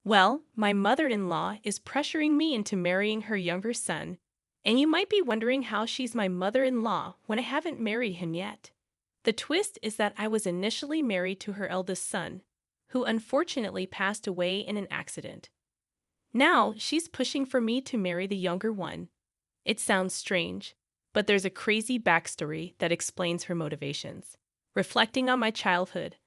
Well, my mother-in-law is pressuring me into marrying her younger son, and you might be wondering how she's my mother-in-law when I haven't married him yet. The twist is that I was initially married to her eldest son, who unfortunately passed away in an accident. Now she's pushing for me to marry the younger one. It sounds strange, but there's a crazy backstory that explains her motivations. Reflecting on my childhood,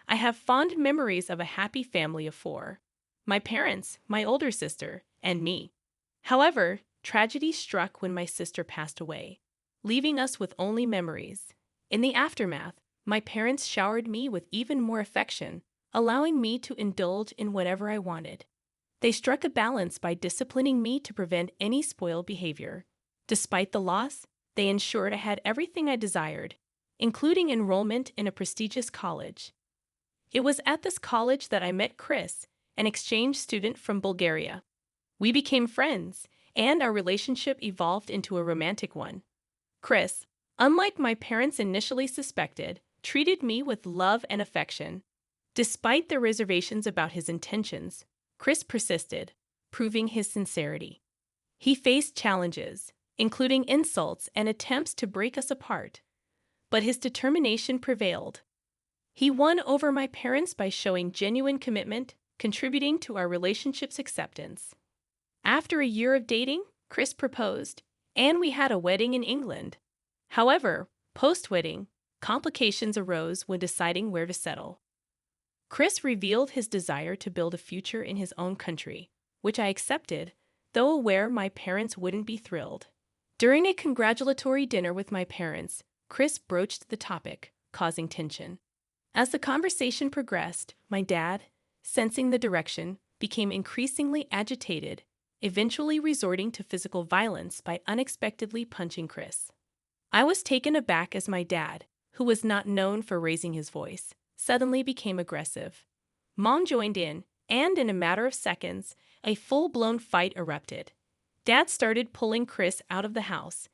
I have fond memories of a happy family of four: my parents, my older sister, and me. However, tragedy struck when my sister passed away, leaving us with only memories. In the aftermath, my parents showered me with even more affection, allowing me to indulge in whatever I wanted. They struck a balance by disciplining me to prevent any spoiled behavior. Despite the loss, they ensured I had everything I desired, including enrollment in a prestigious college. It was at this college that I met Chris, an exchange student from Bulgaria. We became friends, and our relationship evolved into a romantic one. Chris, unlike my parents initially suspected, treated me with love and affection. Despite their reservations about his intentions, Chris persisted, proving his sincerity. He faced challenges, including insults and attempts to break us apart, but his determination prevailed. He won over my parents by showing genuine commitment, contributing to our relationship's acceptance. After a year of dating, Chris proposed, and we had a wedding in England. However, post-wedding, complications arose when deciding where to settle. Chris revealed his desire to build a future in his own country, which I accepted, though aware my parents wouldn't be thrilled. During a congratulatory dinner with my parents, Chris broached the topic, causing tension. As the conversation progressed, my dad, sensing the direction, became increasingly agitated, eventually resorting to physical violence by unexpectedly punching Chris. I was taken aback as my dad, who was not known for raising his voice, suddenly became aggressive. Mom joined in, and in a matter of seconds, a full-blown fight erupted. Dad started pulling Chris out of the house,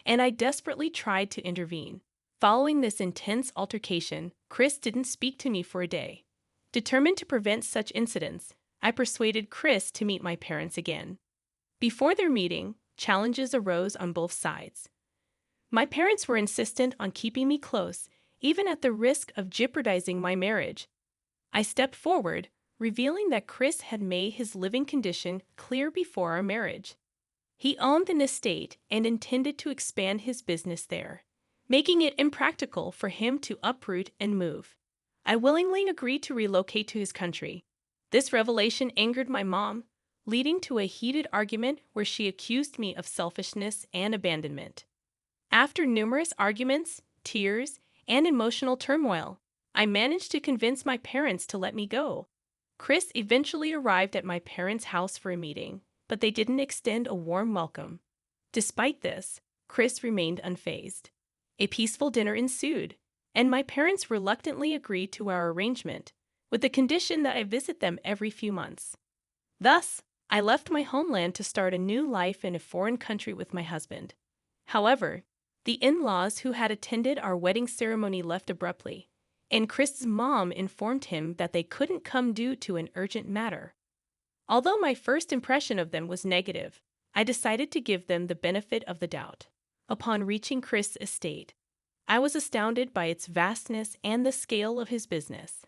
and I desperately tried to intervene. Following this intense altercation, Chris didn't speak to me for a day. Determined to prevent such incidents, I persuaded Chris to meet my parents again. Before their meeting, challenges arose on both sides. My parents were insistent on keeping me close, even at the risk of jeopardizing my marriage. I stepped forward, revealing that Chris had made his living condition clear before our marriage. He owned an estate and intended to expand his business there, making it impractical for him to uproot and move. I willingly agreed to relocate to his country. This revelation angered my mom, leading to a heated argument where she accused me of selfishness and abandonment. After numerous arguments, tears, and emotional turmoil, I managed to convince my parents to let me go. Chris eventually arrived at my parents' house for a meeting, but they didn't extend a warm welcome. Despite this, Chris remained unfazed. A peaceful dinner ensued, and my parents reluctantly agreed to our arrangement, with the condition that I visit them every few months. Thus, I left my homeland to start a new life in a foreign country with my husband. However, the in-laws who had attended our wedding ceremony left abruptly, and Chris's mom informed him that they couldn't come due to an urgent matter. Although my first impression of them was negative, I decided to give them the benefit of the doubt. Upon reaching Chris' estate, I was astounded by its vastness and the scale of his business.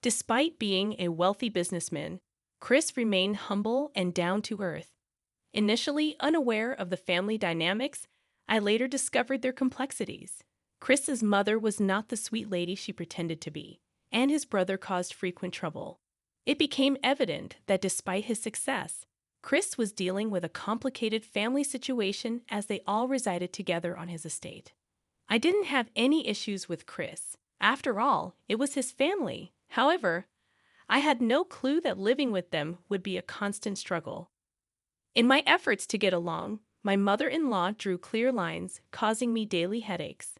Despite being a wealthy businessman, Chris remained humble and down to earth. Initially unaware of the family dynamics, I later discovered their complexities. Chris's mother was not the sweet lady she pretended to be, and his brother caused frequent trouble. It became evident that despite his success, Chris was dealing with a complicated family situation as they all resided together on his estate. I didn't have any issues with Chris. After all, it was his family. However, I had no clue that living with them would be a constant struggle. In my efforts to get along, my mother-in-law drew clear lines, causing me daily headaches.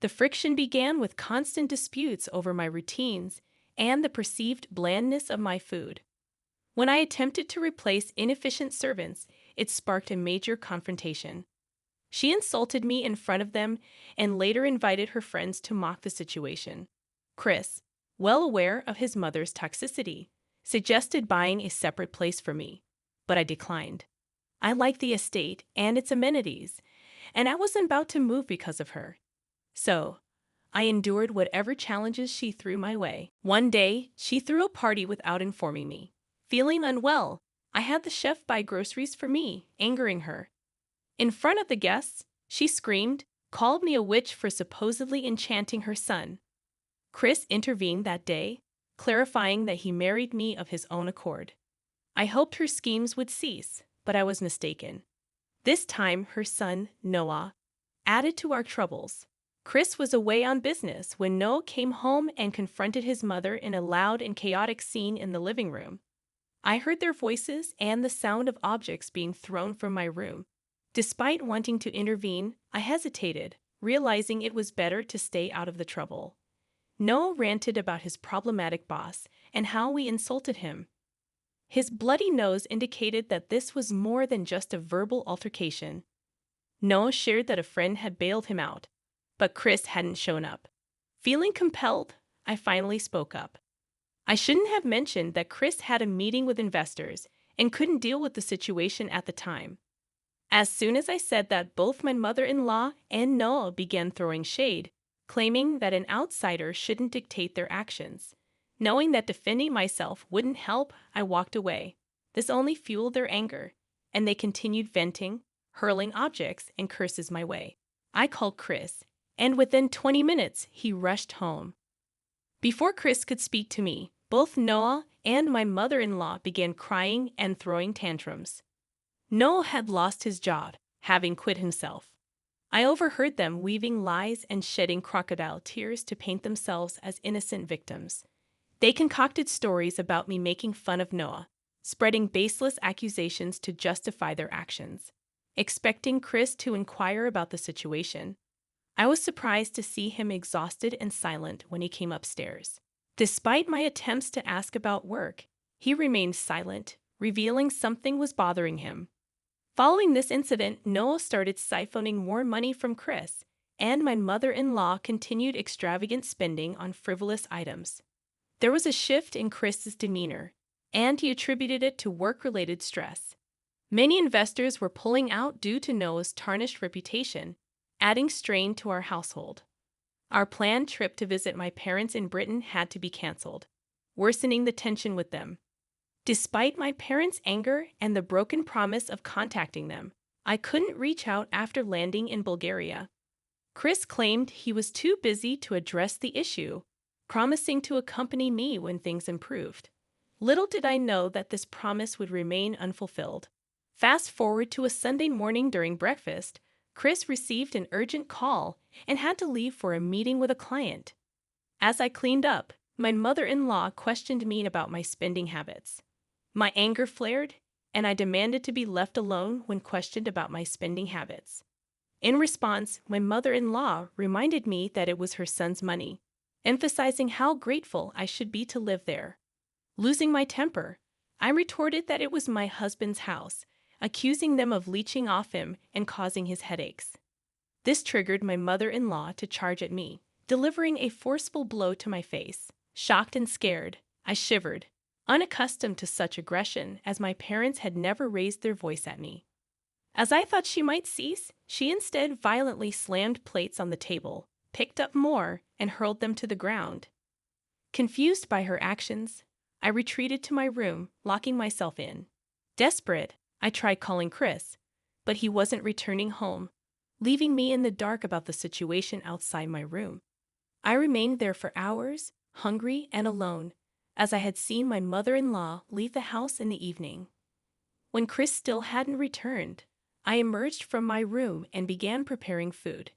The friction began with constant disputes over my routines and the perceived blandness of my food. When I attempted to replace inefficient servants, it sparked a major confrontation. She insulted me in front of them and later invited her friends to mock the situation. Chris, well aware of his mother's toxicity, suggested buying a separate place for me, but I declined. I liked the estate and its amenities, and I wasn't about to move because of her. So, I endured whatever challenges she threw my way. One day, she threw a party without informing me. Feeling unwell, I had the chef buy groceries for me, angering her. In front of the guests, she screamed, called me a witch for supposedly enchanting her son. Chris intervened that day, clarifying that he married me of his own accord. I hoped her schemes would cease, but I was mistaken. This time, her son, Noah, added to our troubles. Chris was away on business when Noah came home and confronted his mother in a loud and chaotic scene in the living room. I heard their voices and the sound of objects being thrown from my room. Despite wanting to intervene, I hesitated, realizing it was better to stay out of the trouble. Noah ranted about his problematic boss and how we insulted him. His bloody nose indicated that this was more than just a verbal altercation. Noah shared that a friend had bailed him out, but Chris hadn't shown up. Feeling compelled, I finally spoke up. I shouldn't have mentioned that Chris had a meeting with investors and couldn't deal with the situation at the time. As soon as I said that, both my mother-in-law and Noah began throwing shade, claiming that an outsider shouldn't dictate their actions. Knowing that defending myself wouldn't help, I walked away. This only fueled their anger, and they continued venting, hurling objects and curses my way. I called Chris, and within 20 minutes, he rushed home. Before Chris could speak to me, both Noah and my mother-in-law began crying and throwing tantrums. Noah had lost his job, having quit himself. I overheard them weaving lies and shedding crocodile tears to paint themselves as innocent victims. They concocted stories about me making fun of Noah, spreading baseless accusations to justify their actions. Expecting Chris to inquire about the situation, I was surprised to see him exhausted and silent when he came upstairs. Despite my attempts to ask about work, he remained silent, revealing something was bothering him. Following this incident, Noah started siphoning more money from Chris, and my mother-in-law continued extravagant spending on frivolous items. There was a shift in Chris's demeanor, and he attributed it to work-related stress. Many investors were pulling out due to Noah's tarnished reputation, adding strain to our household. Our planned trip to visit my parents in Britain had to be canceled, worsening the tension with them. Despite my parents' anger and the broken promise of contacting them, I couldn't reach out after landing in Bulgaria. Chris claimed he was too busy to address the issue, promising to accompany me when things improved. Little did I know that this promise would remain unfulfilled. Fast forward to a Sunday morning during breakfast, Chris received an urgent call and had to leave for a meeting with a client. As I cleaned up, my mother-in-law questioned me about my spending habits. My anger flared, and I demanded to be left alone when questioned about my spending habits. In response, my mother-in-law reminded me that it was her son's money, emphasizing how grateful I should be to live there. Losing my temper, I retorted that it was my husband's house, accusing them of leeching off him and causing his headaches. This triggered my mother-in-law to charge at me, delivering a forceful blow to my face. Shocked and scared, I shivered, unaccustomed to such aggression, as my parents had never raised their voice at me. As I thought she might cease, she instead violently slammed plates on the table, picked up more, and hurled them to the ground. Confused by her actions, I retreated to my room, locking myself in. Desperate, I tried calling Chris, but he wasn't returning home, leaving me in the dark about the situation outside my room. I remained there for hours, hungry and alone, as I had seen my mother-in-law leave the house in the evening. When Chris still hadn't returned, I emerged from my room and began preparing food.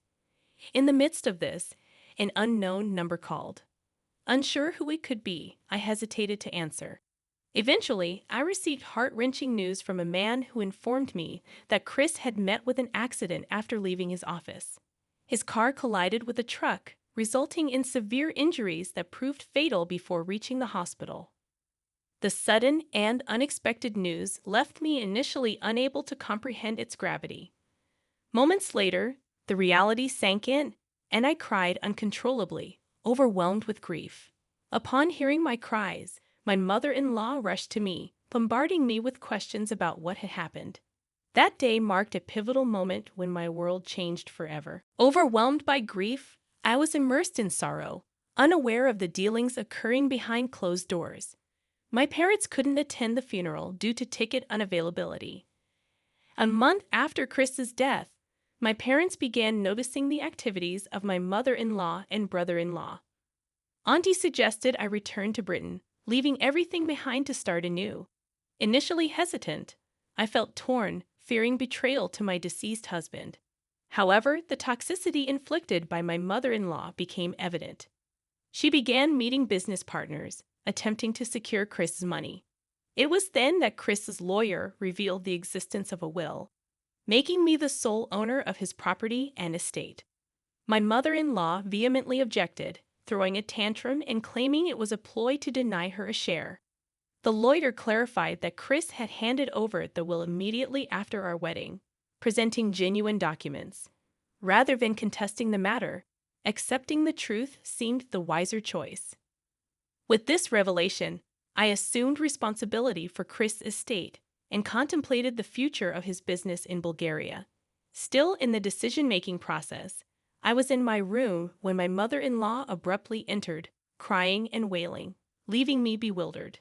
In the midst of this, an unknown number called. Unsure who it could be, I hesitated to answer. Eventually, I received heart-wrenching news from a man who informed me that Chris had met with an accident after leaving his office. His car collided with a truck, resulting in severe injuries that proved fatal before reaching the hospital. The sudden and unexpected news left me initially unable to comprehend its gravity. Moments later, the reality sank in, and I cried uncontrollably, overwhelmed with grief. Upon hearing my cries, my mother-in-law rushed to me, bombarding me with questions about what had happened. That day marked a pivotal moment when my world changed forever. Overwhelmed by grief, I was immersed in sorrow, unaware of the dealings occurring behind closed doors. My parents couldn't attend the funeral due to ticket unavailability. A month after Chris's death, my parents began noticing the activities of my mother-in-law and brother-in-law. Auntie suggested I return to Britain, leaving everything behind to start anew. Initially hesitant, I felt torn, fearing betrayal to my deceased husband. However, the toxicity inflicted by my mother-in-law became evident. She began meeting business partners, attempting to secure Chris's money. It was then that Chris's lawyer revealed the existence of a will, making me the sole owner of his property and estate. My mother-in-law vehemently objected, throwing a tantrum and claiming it was a ploy to deny her a share. The lawyer clarified that Chris had handed over the will immediately after our wedding, presenting genuine documents. Rather than contesting the matter, accepting the truth seemed the wiser choice. With this revelation, I assumed responsibility for Chris' estate and contemplated the future of his business in Bulgaria. Still in the decision-making process, I was in my room when my mother-in-law abruptly entered, crying and wailing, leaving me bewildered.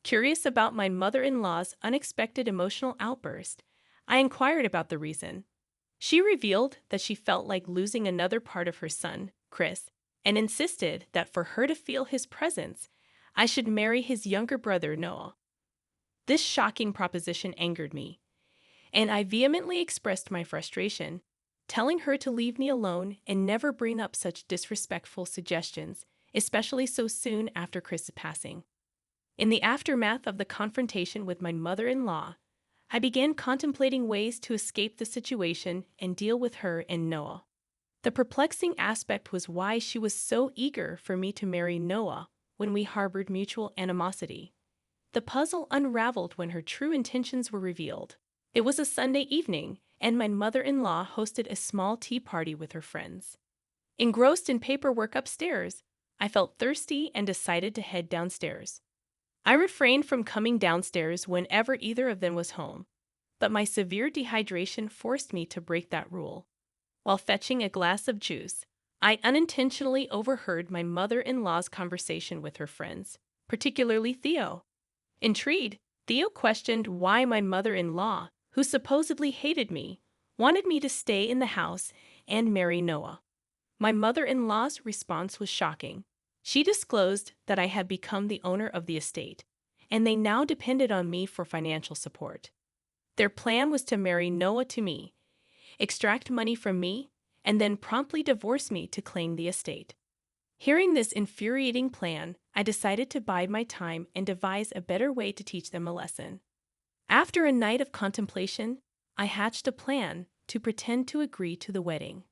Curious about my mother-in-law's unexpected emotional outburst, I inquired about the reason. She revealed that she felt like losing another part of her son, Chris, and insisted that for her to feel his presence, I should marry his younger brother, Noah. This shocking proposition angered me, and I vehemently expressed my frustration, telling her to leave me alone and never bring up such disrespectful suggestions, especially so soon after Chris's passing. In the aftermath of the confrontation with my mother-in-law, I began contemplating ways to escape the situation and deal with her and Noah. The perplexing aspect was why she was so eager for me to marry Noah when we harbored mutual animosity. The puzzle unraveled when her true intentions were revealed. It was a Sunday evening, and my mother-in-law hosted a small tea party with her friends. Engrossed in paperwork upstairs, I felt thirsty and decided to head downstairs. I refrained from coming downstairs whenever either of them was home, but my severe dehydration forced me to break that rule. While fetching a glass of juice, I unintentionally overheard my mother-in-law's conversation with her friends, particularly Theo. Intrigued, Theo questioned why my mother-in-law, who supposedly hated me, wanted me to stay in the house and marry Noah. My mother-in-law's response was shocking. She disclosed that I had become the owner of the estate, and they now depended on me for financial support. Their plan was to marry Noah to me, extract money from me, and then promptly divorce me to claim the estate. Hearing this infuriating plan, I decided to bide my time and devise a better way to teach them a lesson. After a night of contemplation, I hatched a plan to pretend to agree to the wedding.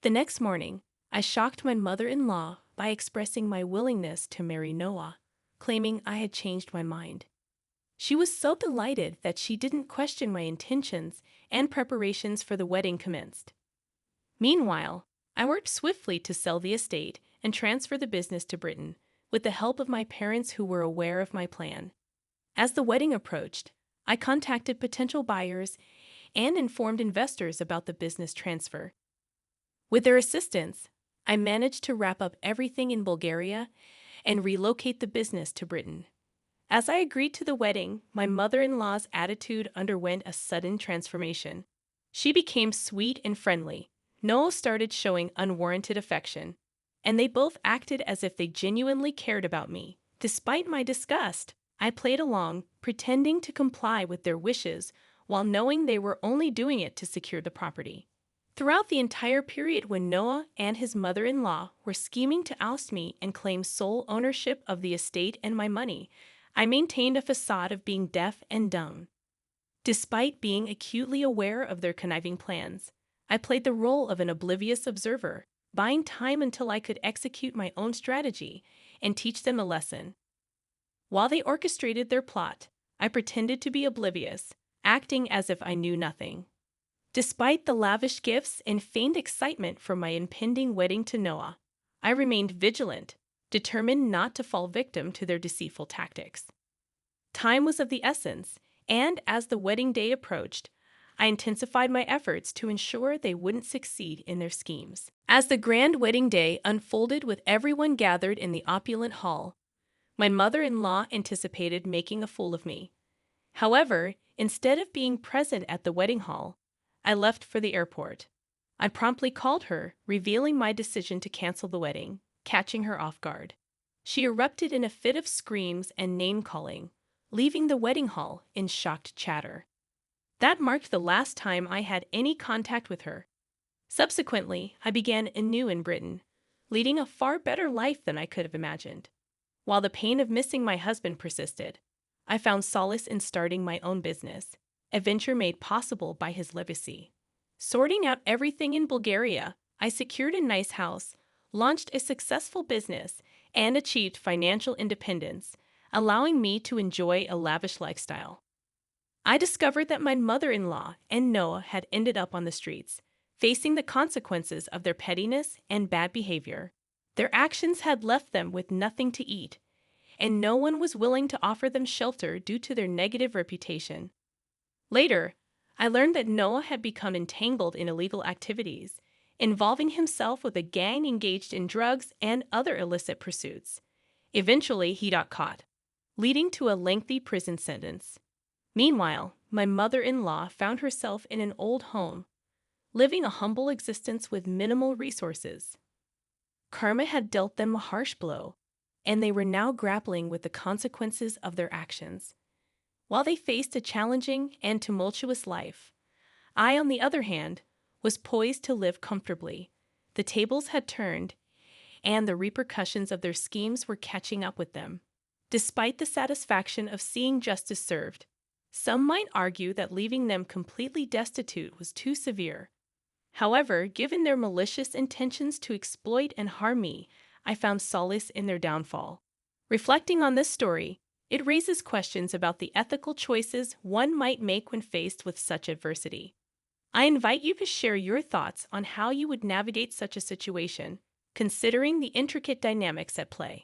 The next morning, I shocked my mother-in-law by expressing my willingness to marry Noah, claiming I had changed my mind. She was so delighted that she didn't question my intentions, and preparations for the wedding commenced. Meanwhile, I worked swiftly to sell the estate and transfer the business to Britain, with the help of my parents who were aware of my plan. As the wedding approached, I contacted potential buyers and informed investors about the business transfer. With their assistance, I managed to wrap up everything in Bulgaria and relocate the business to Britain. As I agreed to the wedding, my mother-in-law's attitude underwent a sudden transformation. She became sweet and friendly. Noah started showing unwarranted affection, and they both acted as if they genuinely cared about me. Despite my disgust, I played along, pretending to comply with their wishes while knowing they were only doing it to secure the property. Throughout the entire period when Noah and his mother-in-law were scheming to oust me and claim sole ownership of the estate and my money, I maintained a facade of being deaf and dumb. Despite being acutely aware of their conniving plans, I played the role of an oblivious observer, buying time until I could execute my own strategy and teach them a lesson. While they orchestrated their plot, I pretended to be oblivious, acting as if I knew nothing. Despite the lavish gifts and feigned excitement for my impending wedding to Noah, I remained vigilant, determined not to fall victim to their deceitful tactics. Time was of the essence, and as the wedding day approached, I intensified my efforts to ensure they wouldn't succeed in their schemes. As the grand wedding day unfolded with everyone gathered in the opulent hall, my mother-in-law anticipated making a fool of me. However, instead of being present at the wedding hall, I left for the airport. I promptly called her, revealing my decision to cancel the wedding, catching her off guard. She erupted in a fit of screams and name-calling, leaving the wedding hall in shocked chatter. That marked the last time I had any contact with her. Subsequently, I began anew in Britain, leading a far better life than I could have imagined. While the pain of missing my husband persisted, I found solace in starting my own business, a venture made possible by his legacy. Sorting out everything in Bulgaria, I secured a nice house, launched a successful business, and achieved financial independence, allowing me to enjoy a lavish lifestyle. I discovered that my mother-in-law and Noah had ended up on the streets, facing the consequences of their pettiness and bad behavior. Their actions had left them with nothing to eat, and no one was willing to offer them shelter due to their negative reputation. Later, I learned that Noah had become entangled in illegal activities, involving himself with a gang engaged in drugs and other illicit pursuits. Eventually, he got caught, leading to a lengthy prison sentence. Meanwhile, my mother-in-law found herself in an old home, living a humble existence with minimal resources. Karma had dealt them a harsh blow, and they were now grappling with the consequences of their actions. While they faced a challenging and tumultuous life, I, on the other hand, was poised to live comfortably. The tables had turned, and the repercussions of their schemes were catching up with them. Despite the satisfaction of seeing justice served, some might argue that leaving them completely destitute was too severe. However, given their malicious intentions to exploit and harm me, I found solace in their downfall. Reflecting on this story, it raises questions about the ethical choices one might make when faced with such adversity. I invite you to share your thoughts on how you would navigate such a situation, considering the intricate dynamics at play.